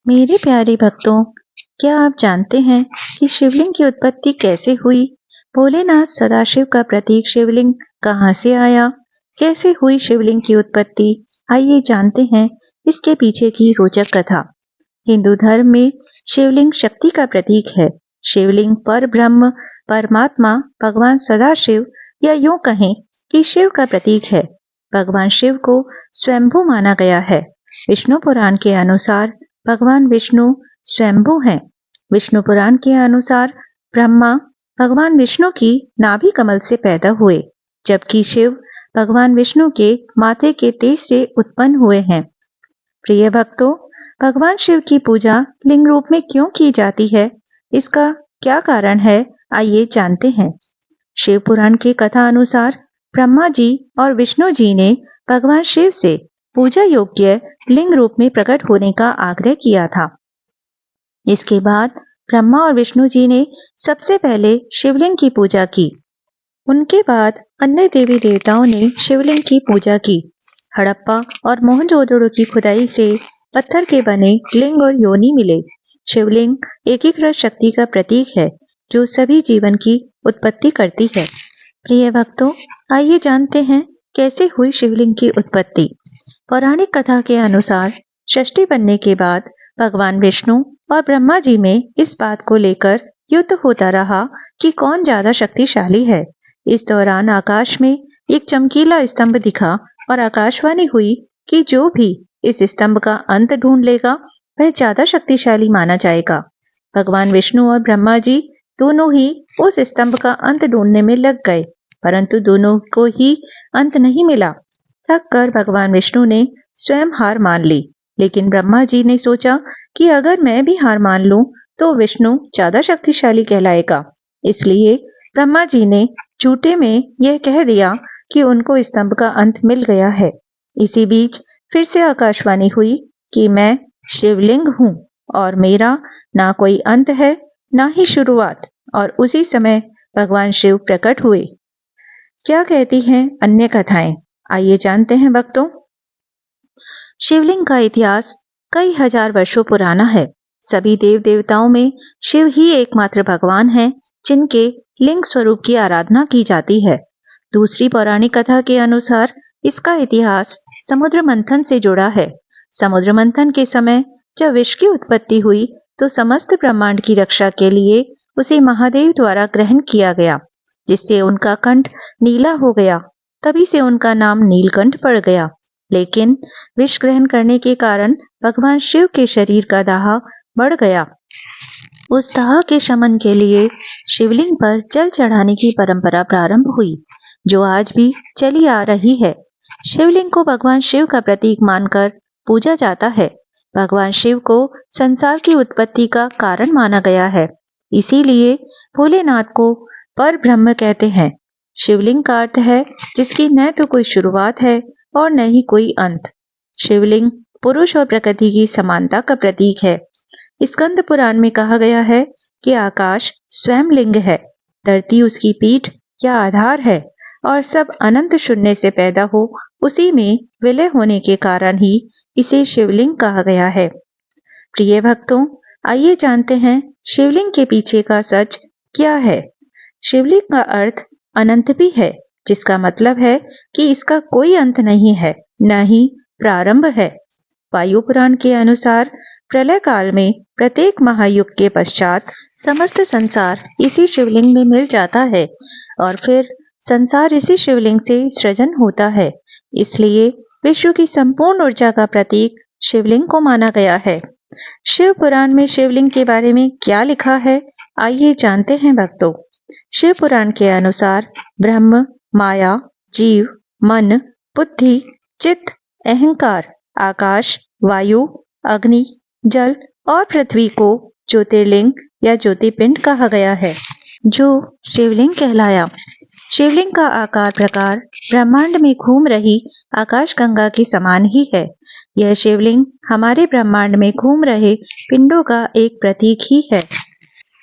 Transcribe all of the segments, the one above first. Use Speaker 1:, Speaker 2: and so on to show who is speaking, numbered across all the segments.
Speaker 1: मेरे प्यारे भक्तों, क्या आप जानते हैं कि शिवलिंग की उत्पत्ति कैसे हुई? भोलेनाथ सदाशिव का प्रतीक शिवलिंग कहाँ से आया? कैसे हुई शिवलिंग की उत्पत्ति? आइए जानते हैं इसके पीछे की रोचक कथा। हिंदू धर्म में शिवलिंग शक्ति का प्रतीक है। शिवलिंग पर ब्रह्म, परमात्मा, भगवान सदाशिव या यूं कहें कि शिव का प्रतीक है। भगवान शिव को स्वयंभू माना गया है। विष्णु पुराण के अनुसार भगवान विष्णु स्वयंभू हैं। विष्णु पुराण के अनुसार ब्रह्मा भगवान विष्णु की नाभि कमल से पैदा हुए, जबकि शिव भगवान विष्णु के माथे के तेज से उत्पन्न हुए हैं। प्रिय भक्तों, भगवान शिव की पूजा लिंग रूप में क्यों की जाती है? इसका क्या कारण है? आइए जानते हैं। शिव पुराण की कथा अनुसार ब्रह्मा जी और विष्णु जी ने भगवान शिव से पूजा योग्य लिंग रूप में प्रकट होने का आग्रह किया था। इसके बाद ब्रह्मा और विष्णु जी ने सबसे पहले शिवलिंग की पूजा की। उनके बाद अन्य देवी देवताओं ने शिवलिंग की पूजा की। हड़प्पा और मोहनजोदड़ो की खुदाई से पत्थर के बने लिंग और योनि मिले। शिवलिंग एकीकृत शक्ति का प्रतीक है, जो सभी जीवन की उत्पत्ति करती है। प्रिय भक्तों, आइए जानते हैं कैसे हुई शिवलिंग की उत्पत्ति। पौराणिक कथा के अनुसार षष्ठी बनने के बाद भगवान विष्णु और ब्रह्मा जी में इस बात को लेकर युद्ध होता रहा कि कौन ज्यादा शक्तिशाली है। इस दौरान आकाश में एक चमकीला स्तंभ दिखा और आकाशवाणी हुई कि जो भी इस स्तंभ का अंत ढूंढ लेगा वह ज्यादा शक्तिशाली माना जाएगा। भगवान विष्णु और ब्रह्मा जी दोनों ही उस स्तंभ का अंत ढूंढने में लग गए, परंतु दोनों को ही अंत नहीं मिला। थक कर भगवान विष्णु ने स्वयं हार मान ली, लेकिन ब्रह्मा जी ने सोचा कि अगर मैं भी हार मान लूं तो विष्णु ज्यादा शक्तिशाली कहलाएगा। इसलिए ब्रह्मा जी ने झूठे में यह कह दिया कि उनको स्तंभ का अंत मिल गया है। इसी बीच फिर से आकाशवाणी हुई कि मैं शिवलिंग हूँ और मेरा ना कोई अंत है ना ही शुरुआत। और उसी समय भगवान शिव प्रकट हुए। क्या कहती हैं अन्य कथाएं? आइए जानते हैं भक्तों। शिवलिंग का इतिहास कई हजार वर्षों पुराना है। सभी देव देवताओं में शिव ही एकमात्र भगवान हैं जिनके लिंग स्वरूप की आराधना की जाती है। दूसरी पौराणिक कथा के अनुसार इसका इतिहास समुद्र मंथन से जुड़ा है। समुद्र मंथन के समय जब विष की उत्पत्ति हुई तो समस्त ब्रह्मांड की रक्षा के लिए उसे महादेव द्वारा ग्रहण किया गया, जिससे उनका कंठ नीला हो गया। तभी से उनका नाम नीलकंठ पड़ गया। लेकिन विष ग्रहण करने के कारण भगवान शिव के शरीर का दाह बढ़ गया। उस दाह के शमन के लिए शिवलिंग पर जल चढ़ाने की परंपरा प्रारंभ हुई, जो आज भी चली आ रही है। शिवलिंग को भगवान शिव का प्रतीक मानकर पूजा जाता है। भगवान शिव को संसार की उत्पत्ति का कारण माना गया है। इसीलिए भोलेनाथ को पर ब्रह्म कहते हैं। शिवलिंग का अर्थ है जिसकी न तो कोई शुरुआत है और न ही कोई अंत। शिवलिंग पुरुष और प्रकृति की समानता का प्रतीक है। स्कंद पुराण में कहा गया है कि आकाश स्वयं लिंग है, धरती उसकी पीठ या आधार है और सब अनंत शून्य से पैदा हो उसी में विलय होने के कारण ही इसे शिवलिंग कहा गया है। प्रिय भक्तों, आइए जानते हैं शिवलिंग के पीछे का सच क्या है। शिवलिंग का अर्थ अनंत भी है, जिसका मतलब है कि इसका कोई अंत नहीं है, न ही प्रारंभ है। वायु पुराण के अनुसार प्रलय काल में प्रत्येक महायुग के पश्चात समस्त संसार इसी शिवलिंग में मिल जाता है और फिर संसार इसी शिवलिंग से सृजन होता है। इसलिए विश्व की संपूर्ण ऊर्जा का प्रतीक शिवलिंग को माना गया है। शिव पुराण में शिवलिंग के बारे में क्या लिखा है, आइए जानते हैं भक्तों। शिव पुराण के अनुसार ब्रह्म, माया, जीव, मन, बुद्धि, चित्त, अहंकार, आकाश, वायु, अग्नि, जल और पृथ्वी को ज्योतिर्लिंग या ज्योतिपिंड कहा गया है, जो शिवलिंग कहलाया। शिवलिंग का आकार प्रकार ब्रह्मांड में घूम रही आकाशगंगा के समान ही है। यह शिवलिंग हमारे ब्रह्मांड में घूम रहे पिंडों का एक प्रतीक ही है।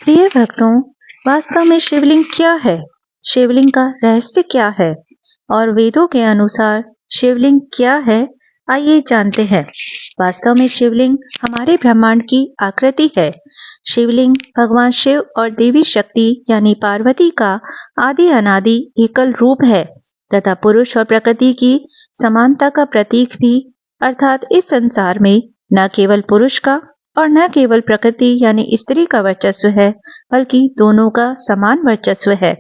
Speaker 1: प्रिय भक्तों, वास्तव में शिवलिंग क्या है? शिवलिंग का रहस्य क्या है और वेदों के अनुसार शिवलिंग क्या है, आइए जानते हैं। वास्तव में शिवलिंग हमारे ब्रह्मांड की आकृति है। शिवलिंग भगवान शिव और देवी शक्ति यानी पार्वती का आदि अनादि एकल रूप है तथा पुरुष और प्रकृति की समानता का प्रतीक भी, अर्थात इस संसार में न केवल पुरुष का और न केवल प्रकृति यानी स्त्री का वर्चस्व है, बल्कि दोनों का समान वर्चस्व है।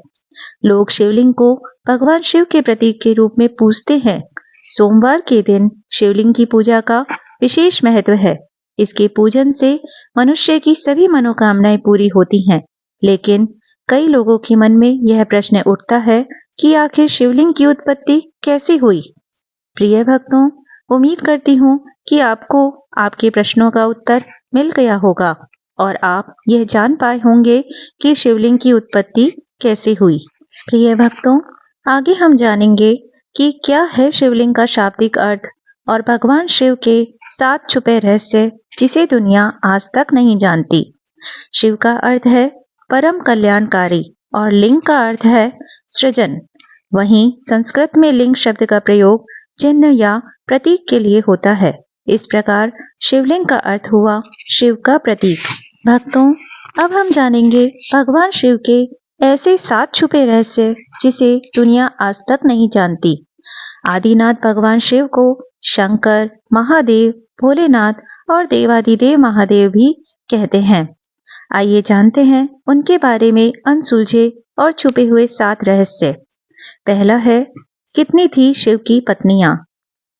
Speaker 1: लोग शिवलिंग को भगवान शिव के प्रतीक के रूप में पूजते हैं। सोमवार के दिन शिवलिंग की पूजा का विशेष महत्व है। इसके पूजन से मनुष्य की सभी मनोकामनाएं पूरी होती हैं। लेकिन कई लोगों के मन में यह प्रश्न उठता है कि आखिर शिवलिंग की उत्पत्ति कैसे हुई। प्रिय भक्तों, उम्मीद करती हूँ कि आपको आपके प्रश्नों का उत्तर मिल गया होगा और आप यह जान पाए होंगे कि शिवलिंग की उत्पत्ति कैसे हुई। प्रिय भक्तों, आगे हम जानेंगे कि क्या है शिवलिंग का शाब्दिक अर्थ और भगवान शिव के 7 छुपे रहस्य जिसे दुनिया आज तक नहीं जानती। शिव का अर्थ है परम कल्याणकारी और लिंग का अर्थ है सृजन। वहीं संस्कृत में लिंग शब्द का प्रयोग चिन्ह या प्रतीक के लिए होता है। इस प्रकार शिवलिंग का अर्थ हुआ शिव का प्रतीक। भक्तों, अब हम जानेंगे भगवान शिव के ऐसे 7 छुपे रहस्य जिसे दुनिया आज तक नहीं जानती। आदिनाथ भगवान शिव को शंकर, महादेव, भोलेनाथ और देवादिदेव महादेव भी कहते हैं। आइए जानते हैं उनके बारे में अनसुलझे और छुपे हुए 7 रहस्य। पहला है, कितनी थी शिव की पत्नियां।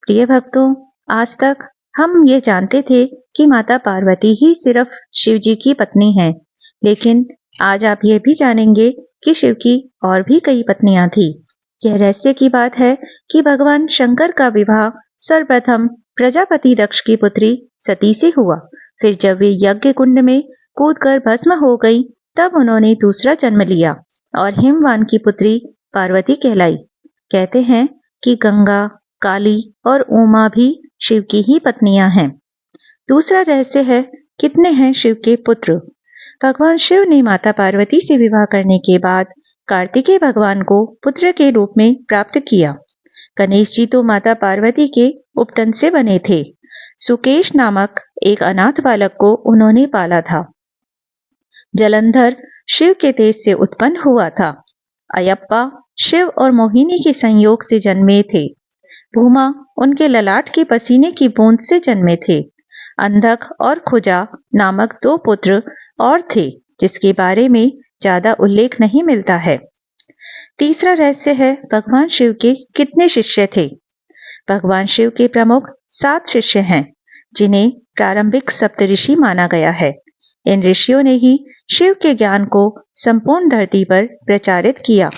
Speaker 1: प्रिय भक्तों, आज तक हम ये जानते थे कि माता पार्वती ही सिर्फ शिव जी की पत्नी हैं, लेकिन आज आप ये भी जानेंगे कि शिव की और भी कई पत्नियां थी। यह रहस्य की बात है कि भगवान शंकर का विवाह सर्वप्रथम प्रजापति दक्ष की पुत्री सती से हुआ। फिर जब वे यज्ञ कुंड में कूदकर भस्म हो गई, तब उन्होंने दूसरा जन्म लिया और हिमवान की पुत्री पार्वती कहलाई। कहते हैं कि गंगा, काली और उमा भी शिव की ही पत्नियां हैं। दूसरा रहस्य है, कितने हैं शिव के पुत्र। भगवान शिव ने माता पार्वती से विवाह करने के बाद कार्तिकेय भगवान को पुत्र के रूप में प्राप्त किया। गणेश जी तो माता पार्वती के उपटन से बने थे। सुकेश नामक एक अनाथ बालक को उन्होंने पाला था। जलंधर शिव के तेज से उत्पन्न हुआ था। अयप्पा शिव और मोहिनी के संयोग से जन्मे थे। भूमा उनके ललाट के पसीने की बूंद से जन्मे थे। अंधक और खुजा नामक 2 पुत्र और थे, जिसके बारे में ज्यादा उल्लेख नहीं मिलता है। तीसरा रहस्य है, भगवान शिव के कितने शिष्य थे। भगवान शिव के प्रमुख 7 शिष्य हैं, जिन्हें प्रारंभिक सप्तऋषि माना गया है। इन ऋषियों ने ही शिव के ज्ञान को संपूर्ण धरती पर प्रचारित किया,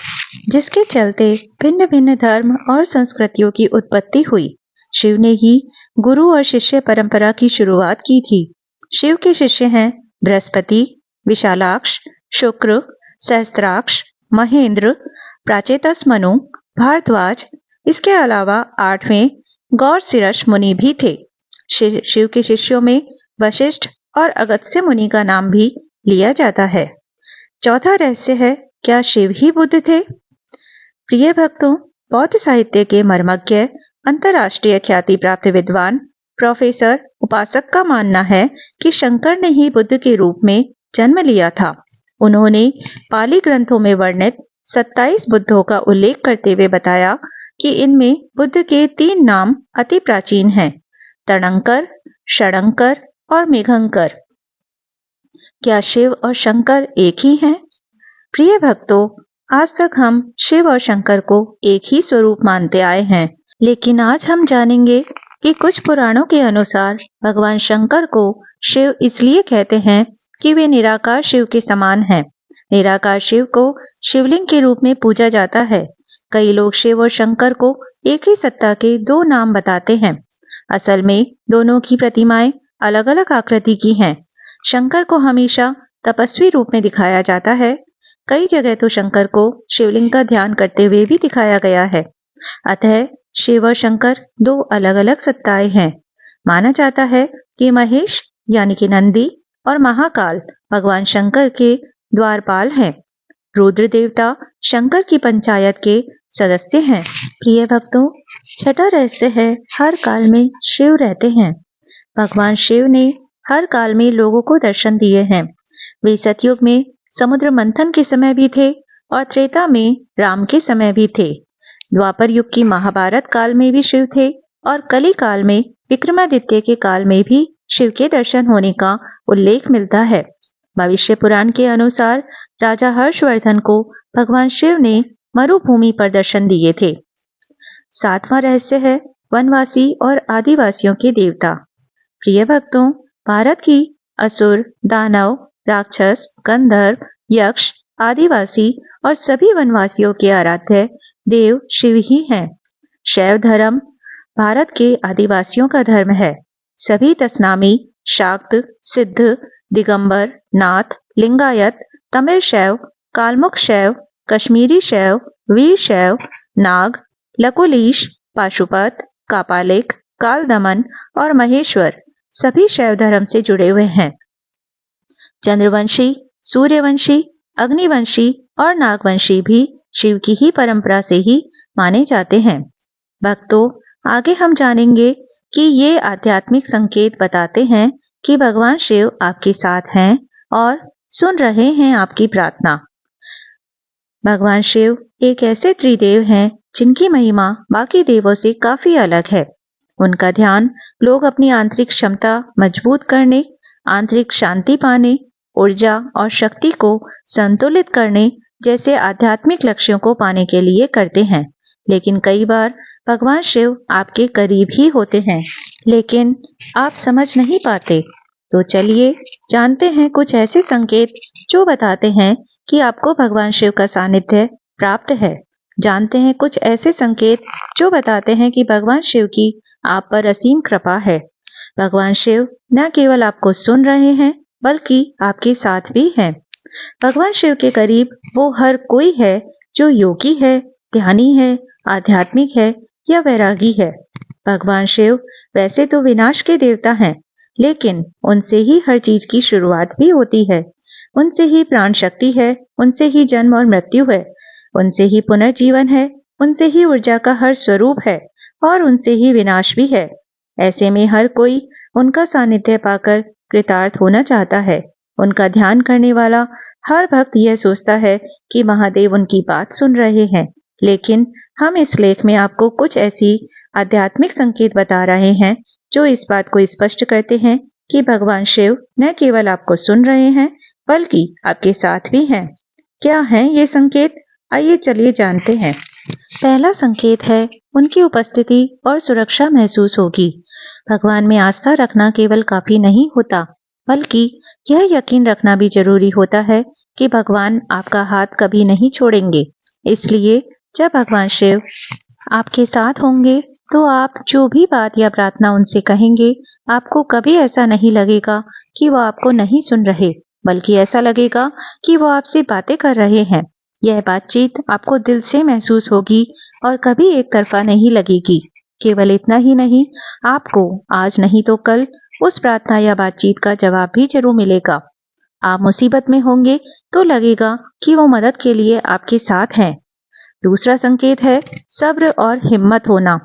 Speaker 1: जिसके चलते भिन्न भिन्न धर्म और संस्कृतियों की उत्पत्ति हुई। शिव ने ही गुरु और शिष्य परंपरा की शुरुआत की थी। शिव के शिष्य हैं बृहस्पति, विशालाक्ष, शुक्र, सहस्त्राक्ष, महेंद्र, प्राचेतस मनु, भारद्वाज। इसके अलावा 8वें गौरशिरस मुनि भी थे। शिव के शिष्यों में वशिष्ठ और अगस्त्य मुनि का नाम भी लिया जाता है। चौथा रहस्य है, क्या शिव ही बुद्ध थे। प्रिय भक्तों, बौद्ध साहित्य के मर्मज्ञ, अंतर्राष्ट्रीय ख्याति प्राप्त विद्वान प्रोफेसर उपासक का मानना है कि शंकर ने ही बुद्ध के रूप में जन्म लिया था। उन्होंने पाली ग्रंथों में वर्णित 27 बुद्धों का उल्लेख करते हुए बताया कि इनमें बुद्ध के 3 नाम अति प्राचीन हैं, तणंकर, षडंकर और मेघंकर। क्या शिव और शंकर एक ही हैं? प्रिय भक्तों, आज तक हम शिव और शंकर को एक ही स्वरूप मानते आए हैं, लेकिन आज हम जानेंगे कि कुछ पुराणों के अनुसार भगवान शंकर को शिव इसलिए कहते हैं कि वे निराकार शिव के समान हैं। निराकार शिव को शिवलिंग के रूप में पूजा जाता है। कई लोग शिव और शंकर को एक ही सत्ता के 2 नाम बताते हैं। असल में दोनों की प्रतिमाएं अलग अलग आकृति की हैं। शंकर को हमेशा तपस्वी रूप में दिखाया जाता है। कई जगह तो शंकर को शिवलिंग का ध्यान करते हुए भी दिखाया गया है। अतः शिव और शंकर 2 अलग अलग सत्ताएं हैं। माना जाता है कि महेश यानी कि नंदी और महाकाल भगवान शंकर के द्वारपाल हैं। रुद्र देवता शंकर की पंचायत के सदस्य हैं। प्रिय भक्तों, छठा रहस्य है, हर काल में शिव रहते हैं। भगवान शिव ने हर काल में लोगों को दर्शन दिए हैं। वे सतयुग में समुद्र मंथन के समय भी थे और त्रेता में राम के समय भी थे। द्वापर युग की महाभारत काल में भी शिव थे और कली काल में विक्रमादित्य के काल में भी शिव के दर्शन होने का उल्लेख मिलता है। भविष्य पुराण के अनुसार राजा हर्षवर्धन को भगवान शिव ने मरुभूमि पर दर्शन दिए थे। सातवां रहस्य है वनवासी और आदिवासियों के देवता। प्रिय भक्तों, भारत की असुर, दानव, राक्षस, गंधर्व, यक्ष, आदिवासी और सभी वनवासियों के आराध्य देव शिव ही हैं। शैव धर्म भारत के आदिवासियों का धर्म है। सभी तसनामी, शाक्त, सिद्ध, दिगंबर, नाथ, लिंगायत, तमिल शैव, कालमुख शैव, कश्मीरी शैव, वीर शैव, नाग, लकुलीश, पाशुपत, कापालिक, कालदमन और महेश्वर सभी शैव धर्म से जुड़े हुए हैं। चंद्रवंशी, सूर्यवंशी, अग्निवंशी और नागवंशी भी शिव की ही परंपरा से ही माने जाते हैं। भक्तों, आगे हम जानेंगे कि ये आध्यात्मिक संकेत बताते हैं कि भगवान शिव आपके साथ हैं और सुन रहे हैं आपकी प्रार्थना। भगवान शिव एक ऐसे त्रिदेव हैं जिनकी महिमा बाकी देवों से काफी अलग है। उनका ध्यान लोग अपनी आंतरिक क्षमता मजबूत करने, आंतरिक शांति पाने, ऊर्जा और शक्ति को संतुलित करने जैसे आध्यात्मिक लक्ष्यों को पाने के लिए करते हैं। लेकिन कई बार भगवान शिव आपके करीब ही होते हैं, लेकिन आप समझ नहीं पाते। तो चलिए जानते हैं कुछ ऐसे संकेत जो बताते हैं कि आपको भगवान शिव का सानिध्य प्राप्त है। जानते हैं कुछ ऐसे संकेत जो बताते हैं कि भगवान शिव की आप पर असीम कृपा है। भगवान शिव न केवल आपको सुन रहे हैं बल्कि आपके साथ भी हैं। भगवान शिव के करीब वो हर कोई है जो योगी है, ध्यानी है, आध्यात्मिक है या वैरागी है। भगवान शिव वैसे तो विनाश के देवता हैं, लेकिन उनसे ही हर चीज की शुरुआत भी होती है। उनसे ही प्राण शक्ति है, उनसे ही जन्म और मृत्यु है, उनसे ही पुनर्जीवन है, उनसे ही ऊर्जा का हर स्वरूप है और उनसे ही विनाश भी है। ऐसे में हर कोई उनका सानिध्य पाकर कृतार्थ होना चाहता है। उनका ध्यान करने वाला हर भक्त यह सोचता है कि महादेव उनकी बात सुन रहे हैं। लेकिन हम इस लेख में आपको कुछ ऐसी आध्यात्मिक संकेत बता रहे हैं जो इस बात को स्पष्ट करते हैं कि भगवान शिव न केवल आपको सुन रहे हैं बल्कि आपके साथ भी हैं। क्या हैं ये संकेत? आइए चलिए जानते हैं। पहला संकेत है उनकी उपस्थिति और सुरक्षा महसूस होगी। भगवान में आस्था रखना केवल काफी नहीं होता, बल्कि यह यकीन रखना भी जरूरी होता है कि भगवान आपका हाथ कभी नहीं छोड़ेंगे। इसलिए जब भगवान शिव आपके साथ होंगे तो आप जो भी बात या प्रार्थना उनसे कहेंगे, आपको कभी ऐसा नहीं लगेगा कि वो आपको नहीं सुन रहे, बल्कि ऐसा लगेगा कि वो आपसे बातें कर रहे हैं। यह बातचीत आपको दिल से महसूस होगी और कभी एक तरफा नहीं लगेगी। केवल इतना ही नहीं, आपको आज नहीं तो कल उस प्रार्थना या बातचीत का जवाब भी जरूर मिलेगा। आप मुसीबत में होंगे तो लगेगा कि वो मदद के लिए आपके साथ हैं। दूसरा संकेत है सब्र और हिम्मत होना।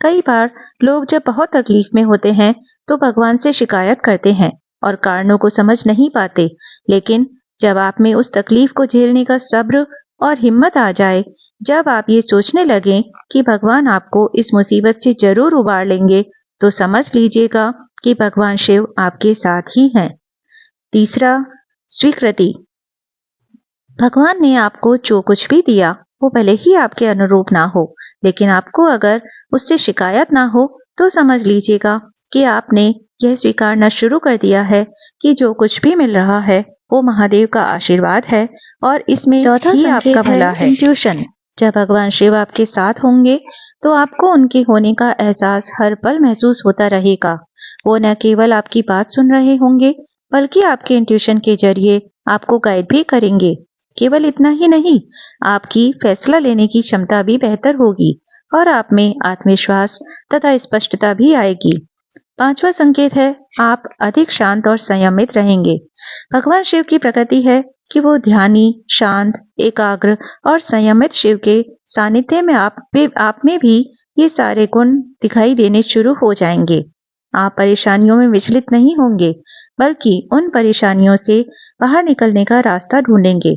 Speaker 1: कई बार लोग जब बहुत तकलीफ में होते हैं तो भगवान से शिकायत करते हैं और कारणों को समझ नहीं पाते, लेकिन जब आप में उस तकलीफ को झेलने का सब्र और हिम्मत आ जाए, जब आप ये सोचने लगें कि भगवान आपको इस मुसीबत से जरूर उबार लेंगे, तो समझ लीजिएगा कि भगवान शिव आपके साथ ही हैं। तीसरा, स्वीकृति। भगवान ने आपको जो कुछ भी दिया वो भले ही आपके अनुरूप ना हो, लेकिन आपको अगर उससे शिकायत ना हो तो समझ लीजिएगा कि आपने यह स्वीकारना शुरू कर दिया है कि जो कुछ भी मिल रहा है वो महादेव का आशीर्वाद है और इसमें चौथा ही आपका भला है। इंट्यूशन। जब भगवान शिव आपके साथ होंगे तो आपको उनके होने का एहसास हर पल महसूस होता रहेगा। वो न केवल आपकी बात सुन रहे होंगे बल्कि आपके इंट्यूशन के जरिए आपको गाइड भी करेंगे। केवल इतना ही नहीं, आपकी फैसला लेने की क्षमता भी बेहतर होगी और आप में आत्मविश्वास तथा स्पष्टता भी आएगी। पांचवा संकेत है आप अधिक शांत और संयमित रहेंगे। भगवान शिव की प्रकृति है कि वो ध्यानी, शांत, एकाग्र और संयमित शिव के सानिध्य में आप में भी ये सारे गुण दिखाई देने शुरू हो जाएंगे। आप परेशानियों में विचलित नहीं होंगे, बल्कि उन परेशानियों से बाहर निकलने का रास्ता ढूंढेंगे।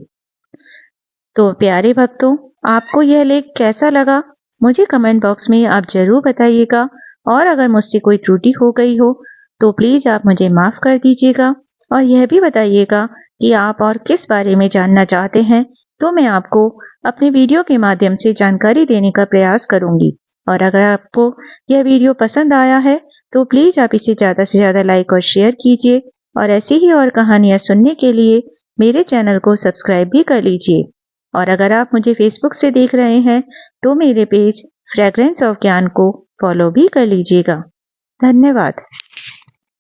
Speaker 1: तो प्यारे भक्तों, आपको यह लेख कैसा लगा? मुझे कमेंट बॉक्स में आप जरूर बताइएगा, और अगर मुझसे कोई त्रुटि हो गई हो तो प्लीज आप मुझे माफ कर दीजिएगा, और यह भी बताइएगा कि आप और किस बारे में जानना चाहते हैं, तो मैं आपको अपने वीडियो के माध्यम से जानकारी देने का प्रयास करूंगी। और अगर आपको यह वीडियो पसंद आया है तो प्लीज आप इसे ज्यादा से ज्यादा लाइक और शेयर कीजिए, और ऐसी ही और कहानियां सुनने के लिए मेरे चैनल को सब्सक्राइब भी कर लीजिए। और अगर आप मुझे फेसबुक से देख रहे हैं तो मेरे पेज फ्रेग्रेंस ऑफ ज्ञान को फॉलो भी कर लीजिएगा। धन्यवाद।